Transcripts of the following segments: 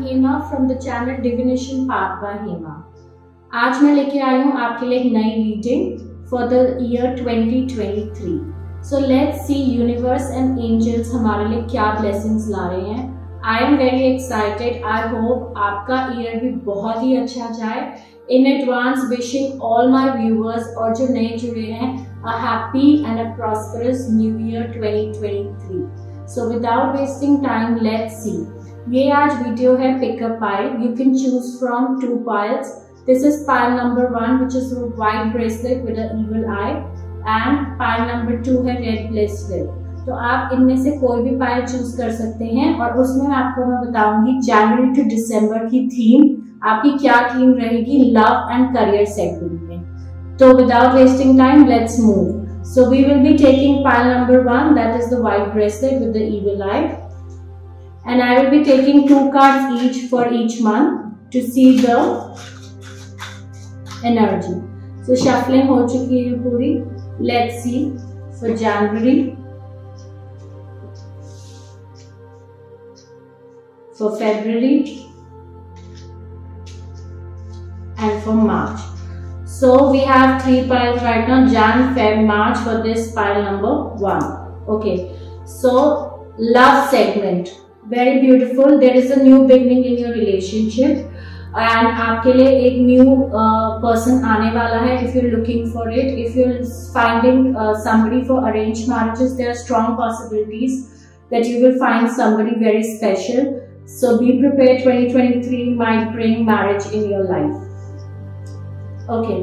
Hema from the channel divination path by Hema. आज मैं लेके आई हूँ आपके लिए एक नई reading for the year 2023। So let's see universe and angels हमारे लिए क्या ब्लेसिंग्स ला रहे हैं। I am very excited. I hope आपका ईयर भी बहुत ही अच्छा जाए। In advance wishing all my viewers और जो नए जुड़े हैं a happy and a prosperous new year 2023. So without wasting time, let's see. ये आज वीडियो है pickup pile. You can choose from 2 piles. This is pile number 1, which is a white bracelet with an evil eye, and pile number 2 है red bracelet. तो आप इनमें से कोई भी पाइल चूज कर सकते हैं और उसमें आपको मैं बताऊंगी जनवरी टू दिसंबर की थीम, आपकी क्या थीम रहेगी लव एंड करियर सेगमेंट में। So without wasting time, let's move. So we will be taking pile number 1, that is the white bracelet with the evil eye. And I will be taking 2 cards each for each month to see the energy. So shuffling हो चुकी है पूरी. Let's see for January, for February, and for March. So we have 3 piles right now, Jan, Feb, March for this pile number 1. Okay, so love segment, very beautiful. There is a new beginning in your relationship and आपके लिए एक new person आने वाला है. If you're looking for it, if you're finding somebody for arranged marriages, there are strong possibilities that you will find somebody very special. So be prepared, 2023 might bring marriage in your life. Okay,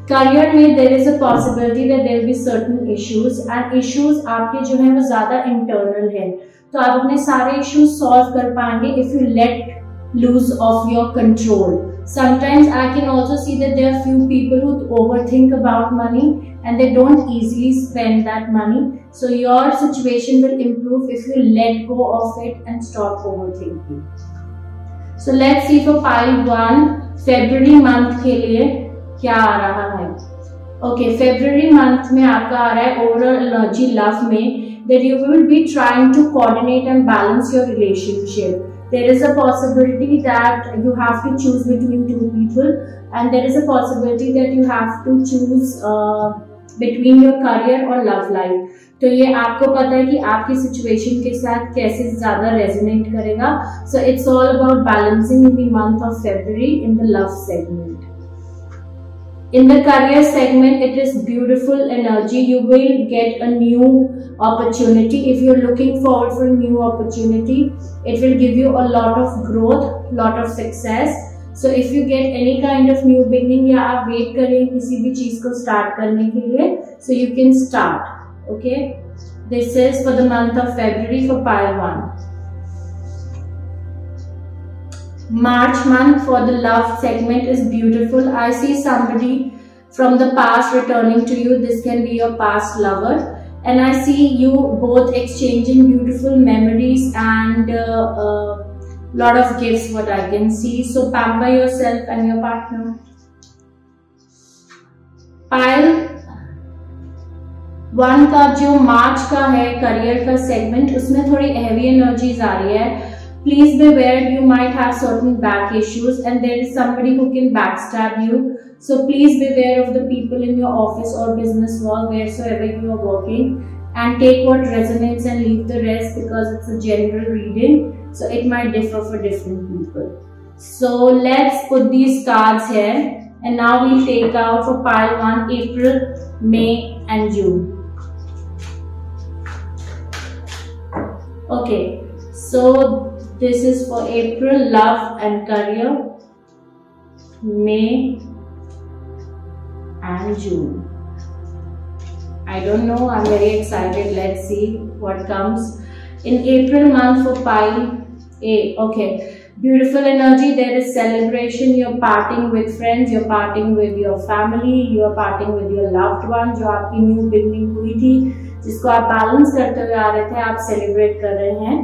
career में there is a possibility that there will be certain issues and issues आपके जो है वो ज़्यादा internal है, तो आप अपने सारे issues solve कर पाएंगे if you let loose of your control. Sometimes I can also see that there are few people who overthink about money and they don't easily spend that money. So your situation will improve if you let go of it and stop overthinking. So let's see for pile 1 February month के लिए क्या आ रहा है. Okay, February month में आपका आ रहा है overall energy love में that you will be trying to coordinate and balance your relationship. There is a possibility that you have to choose between 2 people and there is a possibility that you have to choose between your career और love life. तो ये आपको पता है कि आपकी situation के साथ कैसे ज्यादा रेजोनेट करेगा. So it's all about balancing in the month of February in the love segment. In the career segment, it is beautiful energy. You will get a new opportunity. If you're looking forward for a new opportunity, it will give you a lot of growth, lot of success. So if you get any kind of new beginning या आप wait कर रहे हैं किसी भी चीज को start करने के लिए, so you can start. Okay, this is for the month of February for pile 1. March month for the love segment is beautiful. I see somebody from the past returning to you. This can be your past lover and I see you both exchanging beautiful memories and lot of gifts what I can see. So pamper yourself and your partner. Pile 1 का जो मार्च का है career का segment, उसमें थोड़ी heavy energies आ रही है. Please beware, you might have certain back issues and there is somebody who can backstab you. So please beware of the people in your office or business world, wheresoever you are working, and take what resonates and leave the rest because it's a general reading. So it might differ for different people. So let's put these cards here and now we'll take out for pile 1 April, May and June. Okay, so this is for April, love and career, May and June. I don't know, I'm very excited. Let's see what comes. In April month for pile A, okay, beautiful energy. There is celebration. You're parting with friends, you're parting with your family, you're parting with your loved one. जो आपकी new beginning हुई थी, जिसको आप balance करते हुए आ रहे थे, आप celebrate कर रहे हैं.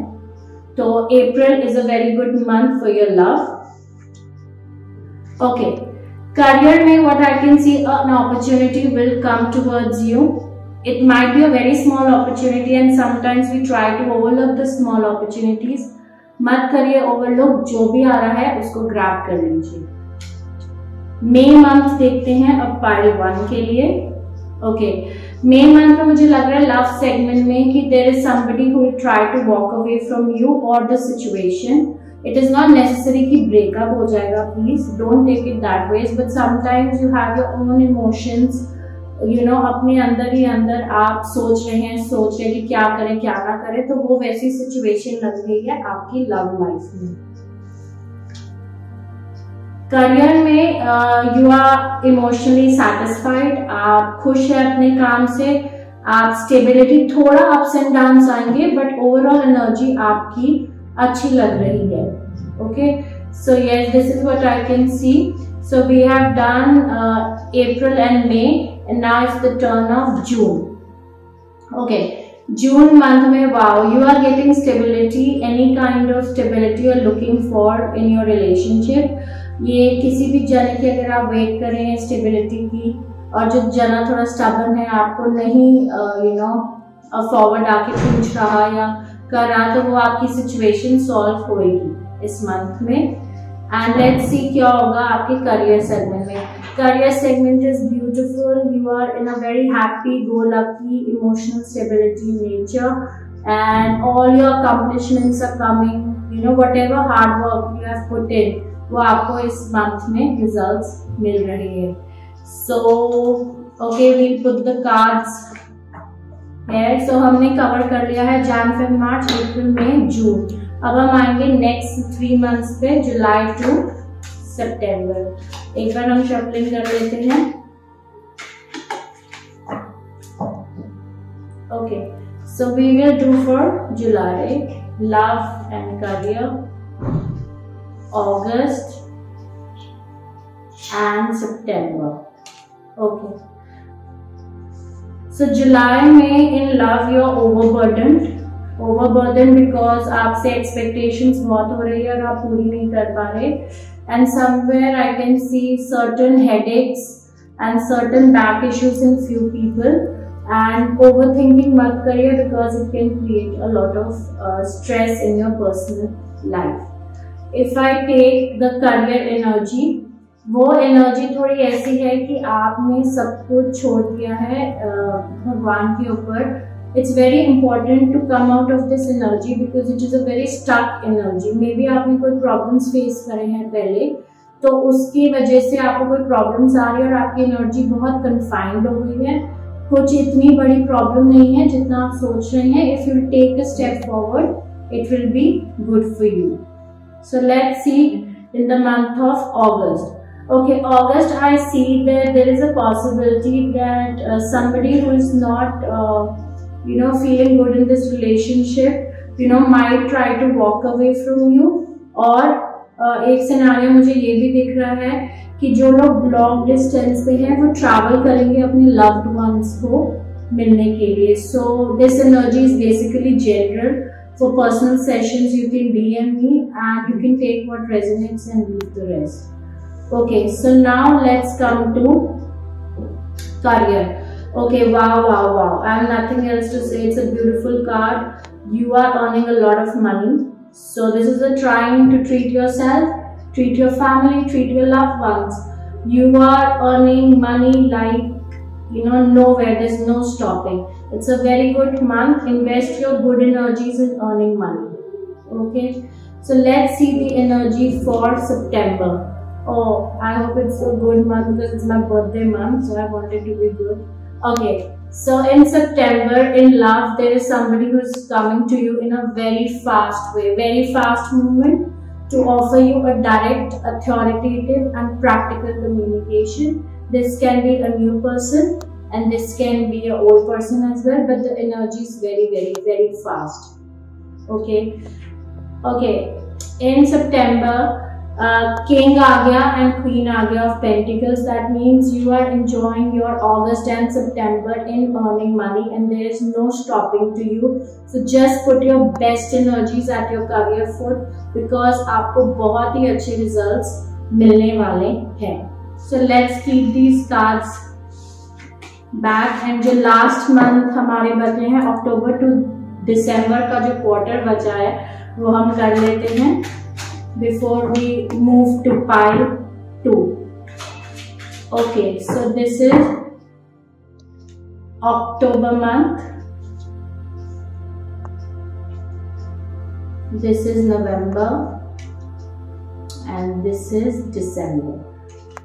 So April is a very good month for your love. Okay, career में what I can see, an opportunity will come towards you. It might be a very small opportunity and sometimes we try to overlook the small opportunities. मत करिए overlook, जो भी आ रहा है उसको grab कर लीजिए। मे मंथ देखते हैं अब पाइल 1 के लिए। ओके, मे मंथ में मुझे लग रहा है लव सेगमेंट में कि there is somebody who will try to walk away from you और the situation. It is not necessary कि ब्रेकअप हो जाएगा, please don't take it that ways, but sometimes you have your own emotions, you know, अपने अंदर ही अंदर आप सोच रहे हैं कि क्या करें क्या ना करें, तो वो वैसी सिचुएशन लग रही है आपकी लव लाइफ में। करियर में यू आर इमोशनली सेटिस्फाइड, आप खुश हैं अपने काम से, आप स्टेबिलिटी, थोड़ा अप्स एंड डाउन्स आएंगे बट ओवरऑल एनर्जी आपकी अच्छी लग रही है। Okay, so yes, this is what I can see. So we have done April and May and now it's the turn of June. Okay, June month में wow, you are getting stability, any kind of stability you are looking for in your relationship. ये किसी भी जने की अगर आप wait कर रहे हैं स्टेबिलिटी की, और जो जना थोड़ा स्टबर्न है, आपको नहीं यू नो फॉरवर्ड आके पूछ रहा या कर रहा, तो वो आपकी सिचुएशन सॉल्व होएगी इस मंथ में। एंड लेट्स सी क्या होगा आपके करियर सेगमेंट में। Career segment is beautiful, you are in a very happy go lucky emotional stability nature and all your accomplishments are coming, you know, whatever hard work you have put in, वो आपको इस month में results मिल रही है। So okay, we'll put the cards है। सो हमने कवर कर लिया है जैन, फेब, मार्च, अप्रैल, मई, जून। अब हम आएंगे नेक्स्ट 3 मंथ्स पे, जुलाई टू सितंबर। एक बार हम शफलिंग कर लेते हैं। Okay, so we will do for July love and career, August and September. Okay. So July में in love you're overburdened because आपसे expectations बहुत हो रही है और आप पूरी नहीं कर पा रहे, and somewhere I can see certain headaches and certain back issues in few people, and overthinking मत करिए because it can create a lot of stress in your personal life. If I take the career energy, वो energy थोड़ी ऐसी है कि आपने सब कुछ छोड़ दिया है भगवान के ऊपर। It's very important to come out of this energy because it is a very stuck energy. Maybe आपने कोई प्रॉब्लम्स फेस करे हैं पहले, तो उसकी वजह से आपको कोई प्रॉब्लम्स आ रही है और आपकी एनर्जी बहुत कन्फाइंड हो गई है। कुछ इतनी बड़ी प्रॉब्लम नहीं है जितना आप सोच रहे हैं। If you take a step forward it will be good for you. So let's see in the month of August. Okay, August I see that there is a possibility that somebody who is not you know feeling good in this relationship you know might try to walk away from you, और एक scenario मुझे ये भी दिख रहा है कि जो लोग लॉन्ग डिस्टेंस पे हैं वो ट्रैवल करेंगे अपने लव्ड वंस को मिलने के लिए। So this energy is basically general. For personal sessions, you can DM me and you can take what resonates and leave the rest. Okay, so now let's come to career. Okay, wow. I have nothing else to say. It's a beautiful card. You are earning a lot of money. So this is a trying to treat yourself, treat your family, treat your loved ones. You are earning money like nowhere. There's no stopping. It's a very good month. Invest your good energies in earning money. Okay, so let's see the energy for September. Oh, I hope it's a good month because it's my birthday month, so I want it to be good. Okay, so in September, in love, there is somebody who is coming to you in a very fast way, very fast movement to offer you a direct, authoritative and practical communication. This can be a new person and this can be an old person as well, but the energy is very fast. Okay, in September King आ गया and Queen आ गया of Pentacles. That means you are enjoying your August and September in earning money and there is no stopping to you. So just put your best energies at your career foot because आपको बहुत ही अच्छे results मिलने वाले हैं. So let's keep these cards back and जो last month हमारे बचे हैं अक्टूबर टू दिसंबर का जो क्वार्टर बचा है वो हम कर लेते हैं before we move to pile 2. Okay, so this is October month, this is November, and this is December.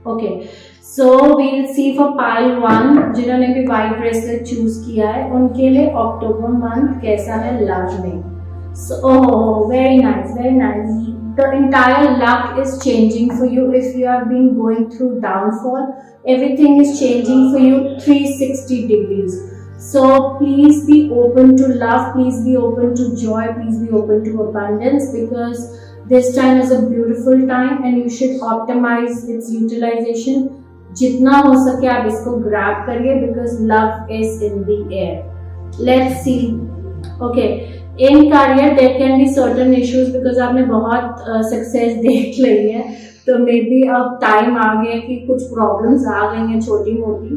Okay, so we'll see for pile 1 जिन्होंने भी white bracelet choose किया है उनके लिए October month कैसा है love में. So very nice, very nice. The entire luck is changing for you. If you have been going through downfall, everything is changing for you 360 degrees. So please be open to love, please be open to joy, please be open to abundance, because this time is a beautiful time and you should optimize its utilization. जितना हो सके आप इसको grab करिए, because love is in the air. Let's see. Okay. In career there can be certain issues, because आपने बहुत success देख ली है, तो मे बी अब टाइम आ गया कि कुछ प्रॉब्लम्स आ गई हैं छोटी मोटी,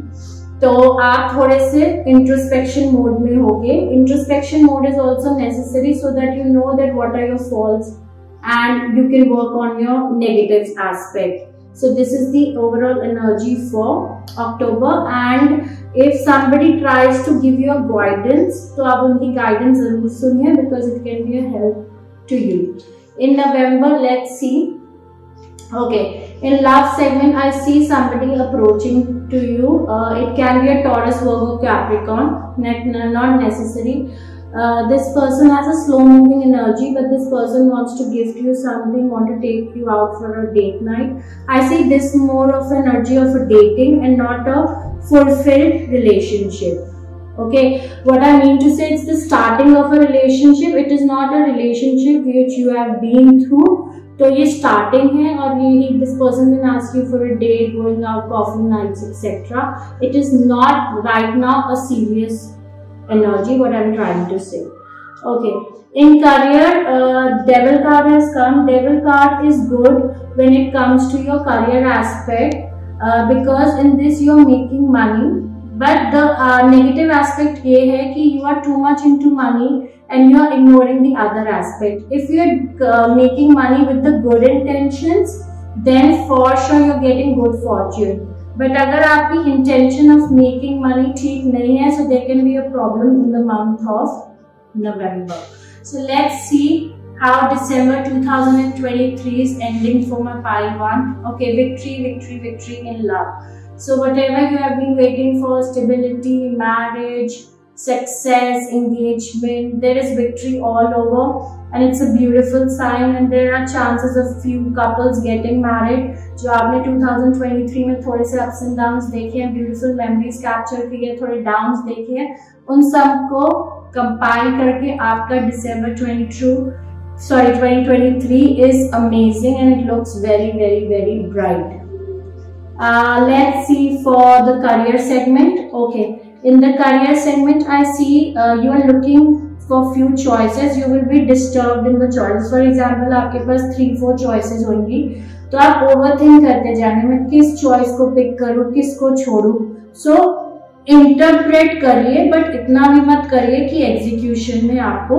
तो आप थोड़े से इंट्रोस्पेक्शन मोड में होगे. Introspection mode is also necessary so that you know that what are your faults and you can work on your negative aspect. So this is the overall energy for October, and if somebody tries to give you a guidance, तो आप उनकी guidance जरूर सुनिए, because it can be a help to you. In November, let's see. Okay, in love segment, I see somebody approaching to you. It can be a Taurus, Virgo, Capricorn, not necessary. This person has a slow moving energy, but this person wants to gift you something, want to take you out for a date night. I see this more of energy of a dating and not a fulfilled relationship. Okay, what I mean to say, it's the starting of a relationship. It is not a relationship which you have been through. तो ये starting है, और ये this person can ask you for a date, going out, coffee nights, etc. It is not right now a serious energy, what I'm trying to say. Okay, in career, devil card has come. Devil card is good when it comes to your career aspect, because in this you are making money, but the negative aspect ये है कि you are too much into money and you are ignoring the other aspect. If you are making money with the good intentions, then for sure you are getting good fortune. But अगर आपकी intention of making money ठीक नहीं है, so there can be a problem in the month of November. So let's see how December 2023 is ending for my pile 1. Okay, victory, victory, victory in love. So whatever you have been waiting for, stability, marriage, success, engagement, there is victory all over, and it's a beautiful sign, and there are chances of few couples getting married. जो आपने 2023 में थोड़े से ups and downs देखे हैं, beautiful memories capture किए, थोड़े downs देखे हैं, उन सब को combine करके आपका December 2023 is amazing, and it looks very, very, very bright. Let's see for the career segment. Okay, in the career segment, I see you are looking for few choices. You will be disturbed in the choices. For example, आपके पास 3-4 choices होंगी, तो आप overthink करते जाने में किस choice को pick करूं, किसको छोड़ूं. सो इंटरप्रेट करिए, बट इतना भी मत करिए कि एग्जीक्यूशन में आपको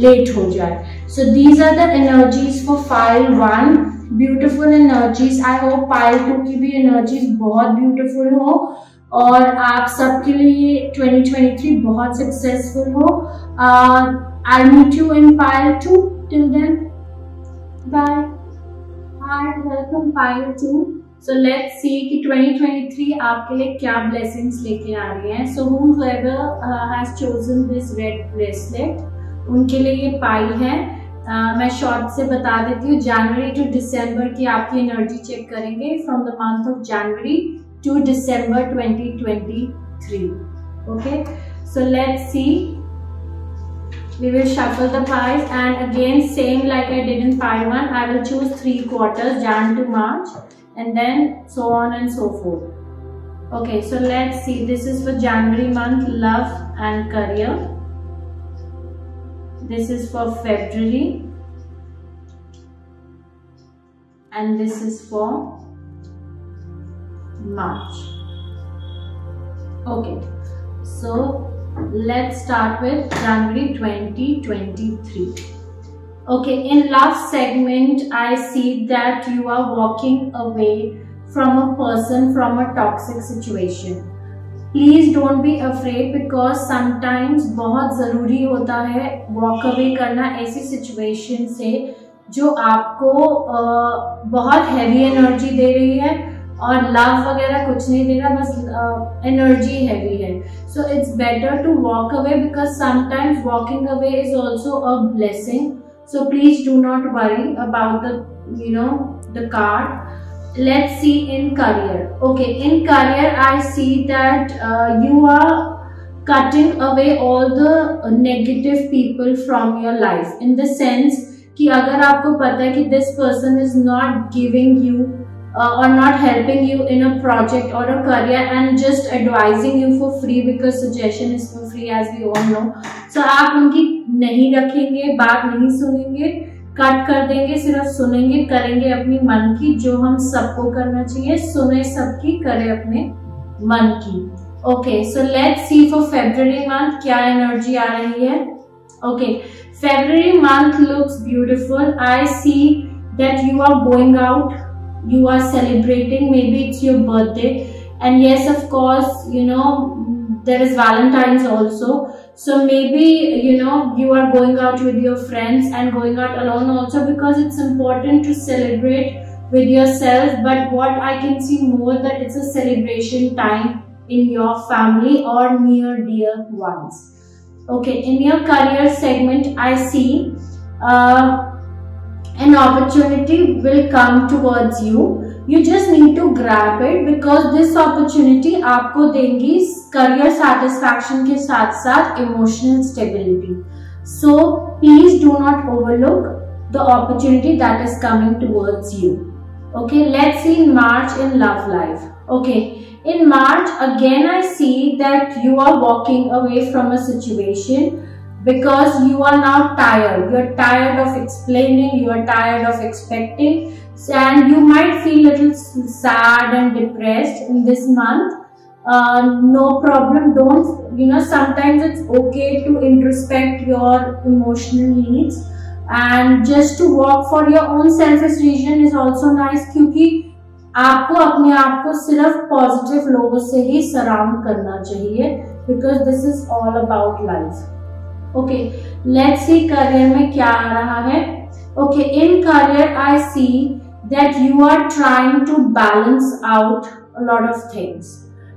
लेट हो जाए. So these are the energies for pile 1. Beautiful energies. I hope pile 2 की भी एनर्जीज बहुत ब्यूटिफुल हो और आप सबके लिए 2023 बहुत सक्सेसफुल हो. I meet you in pile 2. Till then, bye. Hi, welcome pile 2. So let's see कि 2023 आपके लिए क्या blessings लेके आ रही हैं. So whoever has chosen this red bracelet, उनके लिए ये पाइल है. मैं शॉर्ट से बता देती हूँ. जनवरी टू दिसंबर की आपकी एनर्जी चेक करेंगे, from the month of January to December 2023. Okay, so let's see. We will shuffle the piles, and again same like I did in pile 1, I will choose 3 quarters, Jan to March, and then so on and so forth. Okay, so let's see. This is for January month, love and career. This is for February, and this is for March. Okay, so let's start with January 2023. Okay, in love segment, I see that you are walking away from a person, from a toxic situation. Please don't be afraid because sometimes बहुत ज़रूरी होता है walk away करना ऐसी situation से जो आपको बहुत heavy energy दे रही है और love वगैरह कुछ नहीं दे रहा, बस energy heavy है. So it's better to walk away because sometimes walking away is also a blessing. So please do not worry about the card. Let's see in career. Okay, in career I see that you are cutting away all the negative people from your life, in the sense कि अगर आपको पता है कि this person is not giving you or not helping you in a project or a career and just advising you for free because suggestion is for free as we all know, so आप उनकी नहीं रखेंगे, बात नहीं सुनेंगे, cut कर देंगे, सिर्फ सुनेंगे, करेंगे अपनी मन की, जो हम सबको करना चाहिए, सुने सबकी, करे अपने मन की. Okay, so let's see for February month क्या एनर्जी आ रही है. Okay, February month looks beautiful. I see that you are going out, you are celebrating, maybe it's your birthday, and yes, of course, there is Valentine's also, so maybe you are going out with your friends and going out alone also, because it's important to celebrate with yourself. But what I can see more, that it's a celebration time in your family or near dear ones. Okay, in your career segment I see an opportunity will come towards you. You just need to grab it because this opportunity आपको देंगी career satisfaction के साथ साथ emotional stability. So please do not overlook the opportunity that is coming towards you. Okay, let's see in March in love life. Okay, in March again I see that you are walking away from a situation because you are now tired. You are tired of explaining, you are tired of expecting, and you might feel a little sad and depressed in this month. No problem. Don't, sometimes it's okay to introspect your emotional needs, and just to walk for your own selfish reason is also nice, क्योंकि आपको अपने आप को सिर्फ positive लोगों से ही surround करना चाहिए, because this is all about life. Okay, let's see career में क्या आ रहा है. Okay, in career I see that you are trying to balance out a lot of things.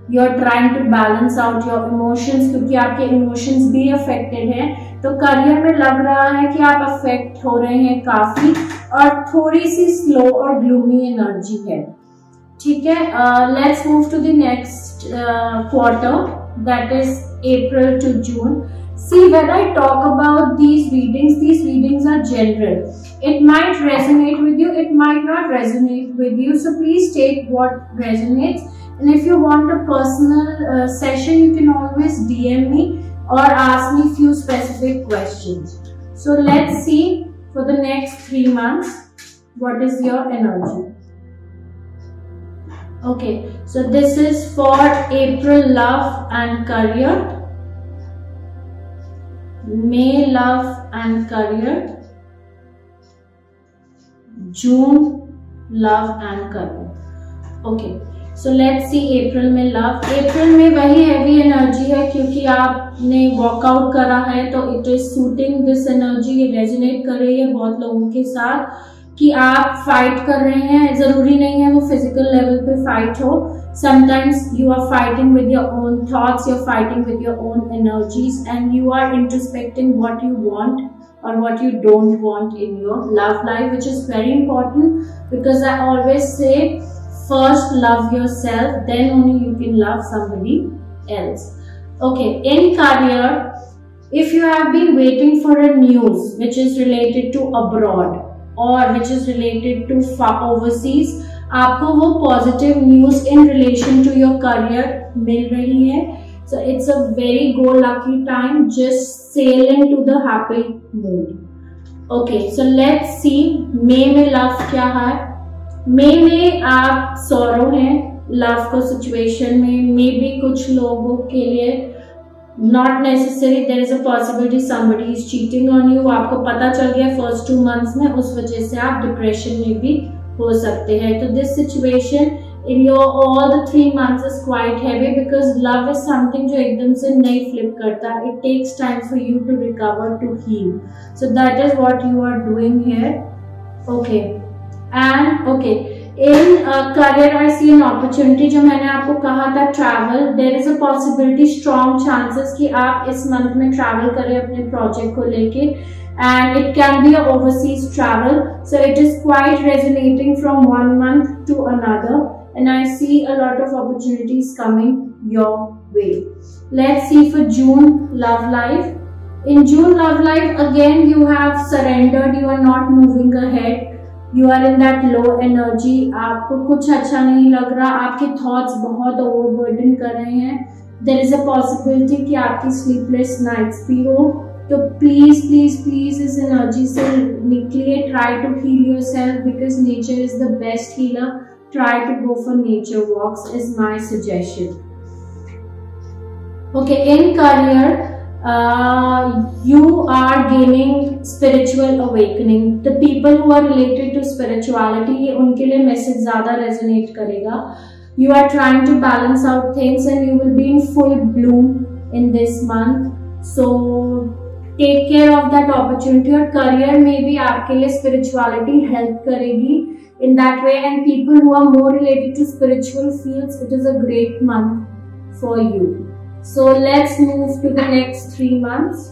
You are trying to balance out your emotions, क्योंकि आपके emotions भी affected हैं, तो career में लग रहा है कि आप affect हो रहे हैं काफी, और थोड़ी सी slow और gloomy energy है. ठीक है, let's move to the next quarter, that is April to June. See, when I talk about these readings are general. It might resonate with you, it might not resonate with you, so please take what resonates. And if you want a personal session, you can always DM me or ask me few specific questions. So let's see for the next 3 months, what is your energy. Okay, so this is for April love and career, May love and career, June love and career. Okay, so let's see April में love. April में वही heavy energy है, क्योंकि आपने walkout करा है, तो it is suiting this energy, ये resonate कर रही है बहुत लोगों के साथ कि आप fight कर रहे हैं. जरूरी नहीं है वो physical level पे fight हो. Sometimes you are fighting with your own thoughts, you're fighting with your own energies, and you are introspecting what you want or what you don't want in your love life, which is very important, because I always say first love yourself, then only you can love somebody else. Okay, in career, if you have been waiting for a news which is related to abroad or which is related to overseas, आपको वो positive news in relation to your career मिल रही है. So it's a very go lucky time, just sail into the happy mood. Okay, so let's see मई में love क्या है. मई में आप सॉरो हैं लव को सिचुएशन में, मे बी कुछ लोगों के लिए not necessary there is a possibility somebody is cheating on you, आपको पता चल गया फर्स्ट 2 months में, उस वजह से आप डिप्रेशन में भी हो सकते हैं। तो this situation in your all the 3 months is quite heavy because love is something जो एकदम से नहीं flip करता, it takes time for you to recover, to heal, so that is what you are doing here. Okay, and okay, in career I see an opportunity, जो मैंने आपको कहा था travel, there is a possibility, strong chances कि आप इस month में travel करें अपने project को लेके, and it can be a overseas travel, so it is quite resonating from one month to another, and I see a lot of opportunities coming your way. Let's see for June love life. In June love life, again you have surrendered, you are not moving ahead, you are in that low energy, आपको कुछ अच्छा नहीं लग रहा, आपके thoughts बहुत overburden कर रहे हैं, there is a possibility कि आपकी sleepless nights भी हो, तो प्लीज प्लीज प्लीज इस एनर्जी से निकलिए, try to heal yourself because nature is the best healer, try to go for nature walks is my suggestion. Okay, in career you are gaining spiritual awakening. The people who are related to spirituality, ये उनके लिए message ज्यादा resonate करेगा. You are trying to balance out things and you will be in full bloom in this month. So take care of that opportunity. और career में भी आपके लिए स्पिरिचुअलिटी हेल्प करेगी in that way, and people who are more related to spiritual fields, it is a great month for you. So let's move to the next 3 months.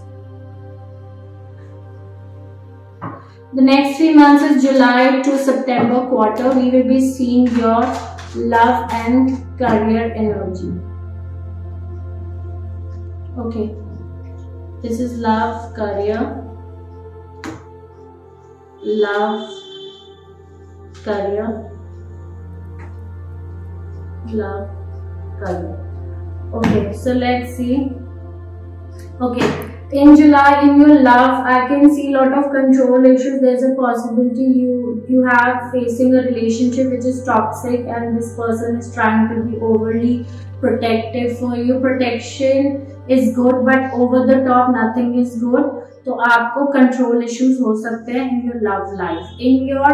The next 3 months is July to September quarter. We will be seeing your love and career energy. Okay. This is love, career, love, career, love, career. Okay, so let's see. Okay, in July, in your love, I can see a lot of control issues. There's a possibility you have facing a relationship which is toxic, and this person is trying to be overly protective for you. Protection is good, but over the top nothing is good. तो आपको control issues हो सकते हैं in your love life. In your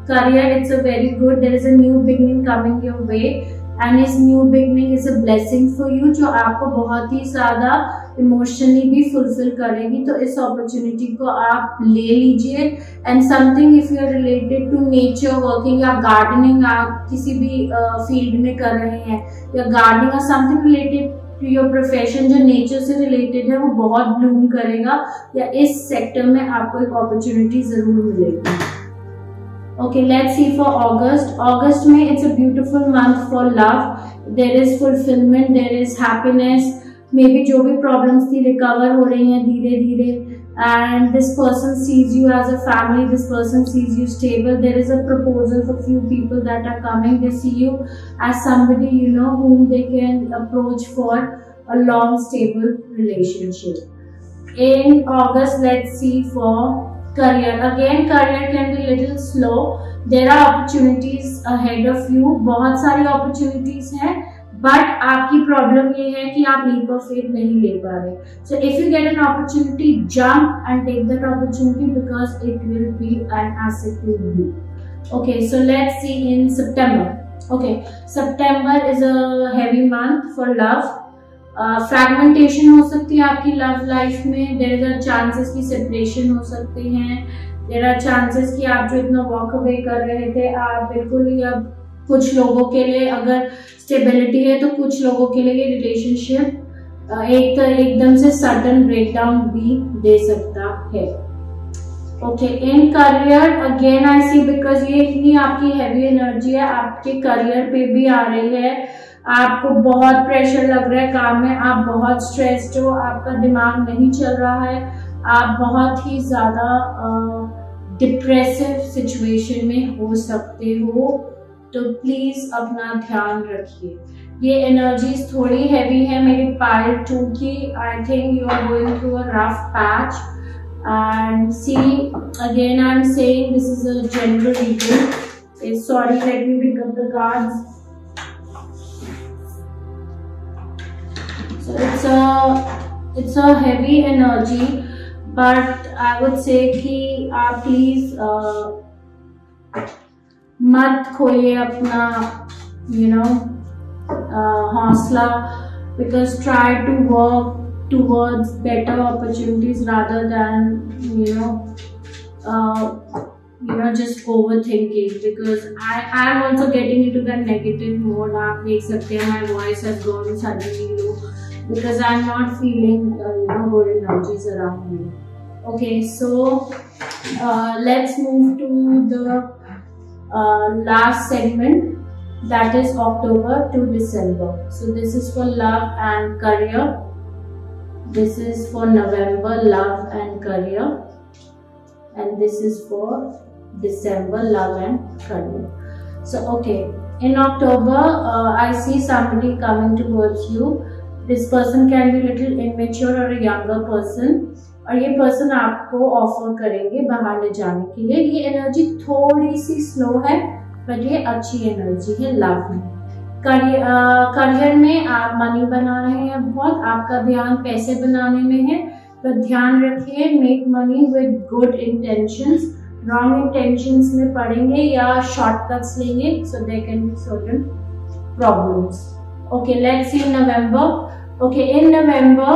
career, it's a very good. There is a new beginning coming your way, and this new beginning is a blessing for you, जो आपको बहुत ही ज्यादा emotionally भी fulfil करेगी. तो इस अपॉर्चुनिटी को आप ले लीजिए. And something if you are related to nature working या गार्डनिंग, आप किसी भी फील्ड में कर रहे हैं, या गार्डनिंग और something related to your profession जो नेचर से रिलेटेड है, वो बहुत ब्लूम करेगा, या इस सेक्टर में आपको एक अपॉर्चुनिटी जरूर मिलेगी. Okay, let's see for August. August में it's a beautiful month for love. There is fulfillment, there is happiness. Maybe जो भी problems थी recover हो रही हैं धीरे धीरे. And this person sees you as a family. This person sees you stable. There is a proposal for few people that are coming. They see you as somebody whom they can approach for a long stable relationship. In August, let's see for career. Again, career can be little slow. There are opportunities ahead of you. बहुत सारी opportunities हैं, but आपकी problem ये है कि आप leap of faith नहीं ले पा रहे. So if you get an opportunity, jump and take that opportunity because it will be an asset to you. Okay, so let's see in September. Okay, September is a heavy month for love. Fragmentation हो सकती है आपकी love life में. There are chances की separation हो सकते हैं. There are chances कि आप जो इतना वॉक अवे कर रहे थे, आप बिल्कुल ही अब कुछ लोगों के लिए अगर स्टेबिलिटी है, तो कुछ लोगों के लिए ये रिलेशनशिप एकदम से सडन ब्रेकडाउन भी दे सकता है. Okay, in career again I see, because ये इतनी आपकी हैवी एनर्जी है, आपके करियर पे भी आ रही है. आपको बहुत प्रेशर लग रहा है काम में, आप बहुत स्ट्रेस्ड हो, आपका दिमाग नहीं चल रहा है, आप बहुत ही ज्यादा डिप्रेसिव सिचुएशन में हो सकते हो. तो प्लीज अपना ध्यान रखिए. ये एनर्जीज थोड़ी हैवी है मेरी पाइल 2 की. I think you are going through a rough patch. And see again I am saying this is a general reading. Sorry, let me pick up the cards. So it's a heavy energy, but I would say कि आप please मत खोइए अपना हौसला, because try to work towards better opportunities rather than just overthinking, because I am also getting into that negative mode. आप देख सकते हैं my voice has gone suddenly low because I am not feeling good energies around me. Okay, so let's move to the last segment, that is October to December. So this is for love and career. This is for November, love and career. And this is for December, love and career. So okay, in October, I see somebody coming towards you. This person can be little immature or a younger person. और ये person आपको offer करेंगे बाहर ले जाने के लिए. ये एनर्जी थोड़ी सी स्लो है, पर ये अच्छी एनर्जी है लव में. करियर में आप मनी बना रहे हैं बहुत, आपका ध्यान पैसे बनाने में है, तो ध्यान रखिए make money with good intentions. Wrong intentions में पड़ेंगे या शॉर्टकट्स लेंगे, so there can be certain problems. Okay, let's see November. Okay, in November,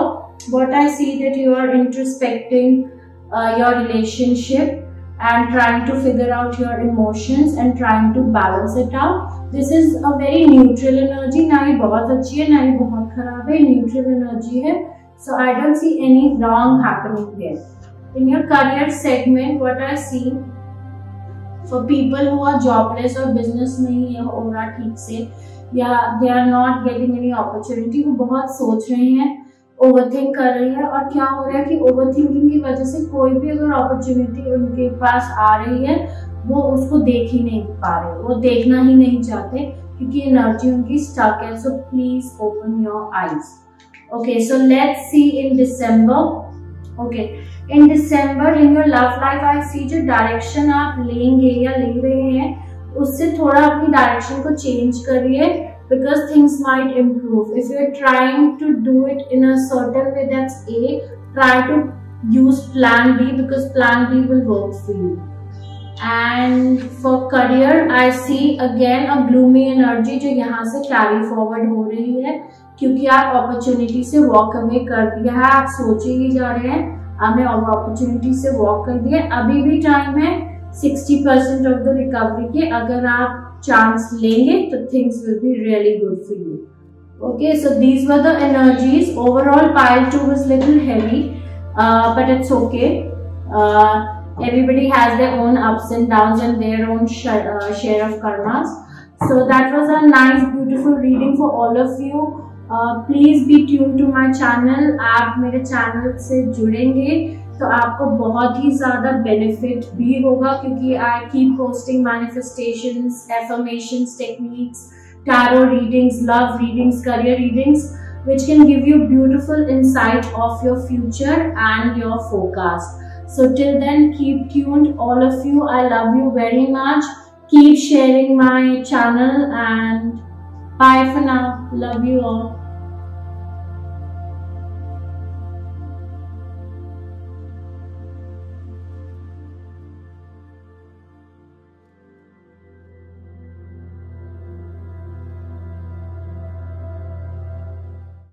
what I see that you are introspecting your relationship and trying to figure out your emotions and trying to balance it out. This is a very neutral energy. ना ही बहुत अच्छी है, ना ही बहुत खराब है. Neutral energy है. So I don't see any wrong happening here. In your career segment, what I see for people who are jobless और business नहीं है हो रहा ठीक से, या they are not getting any opportunity, वो बहुत सोच रहे हैं, ओवरथिंक कर रही है. और क्या हो रहा है कि ओवरथिंकिंग की वजह से कोई भी अगर अपॉर्चुनिटी उनके पास आ रही है वो उसको देख ही नहीं पा रहे, वो देखना ही नहीं चाहते क्योंकि एनर्जी उनकी स्टक है. So please open your eyes. Okay, so let's see in December. Okay, in December in your love life I see जो डायरेक्शन आप लेंगे या ले रहे हैं उससे थोड़ा अपनी डायरेक्शन को चेंज करिए, because things might improve. If you're trying to do it in a certain way that's A, try to use plan B because plan B will work for you. And for career, I see again a gloomy energy जो यहाँ से carry forward हो रही है क्योंकि आप opportunity से walk away कर दिया है. आप सोचे ही जा रहे हैं आपने opportunity से walk कर दिया. अभी भी टाइम है 60% ऑफ द रिकवरी के. अगर आप चांस लेंगे तो things will be really good for you. Okay, so these were the energies. Overall pile 2 was little heavy, but it's okay. Everybody has their own ups and downs and their own share of karmas. So that was a nice beautiful reading for all of you. Please be tuned to my channel. आप मेरे channel से जुड़ेंगे तो आपको बहुत ही ज्यादा benefit भी होगा क्योंकि I keep posting manifestations, affirmations techniques, tarot readings, love readings, career readings which can give you beautiful insight of your future and your forecast. So till then, keep tuned all of you. I love you very much. Keep sharing my channel and bye for now. Love you all.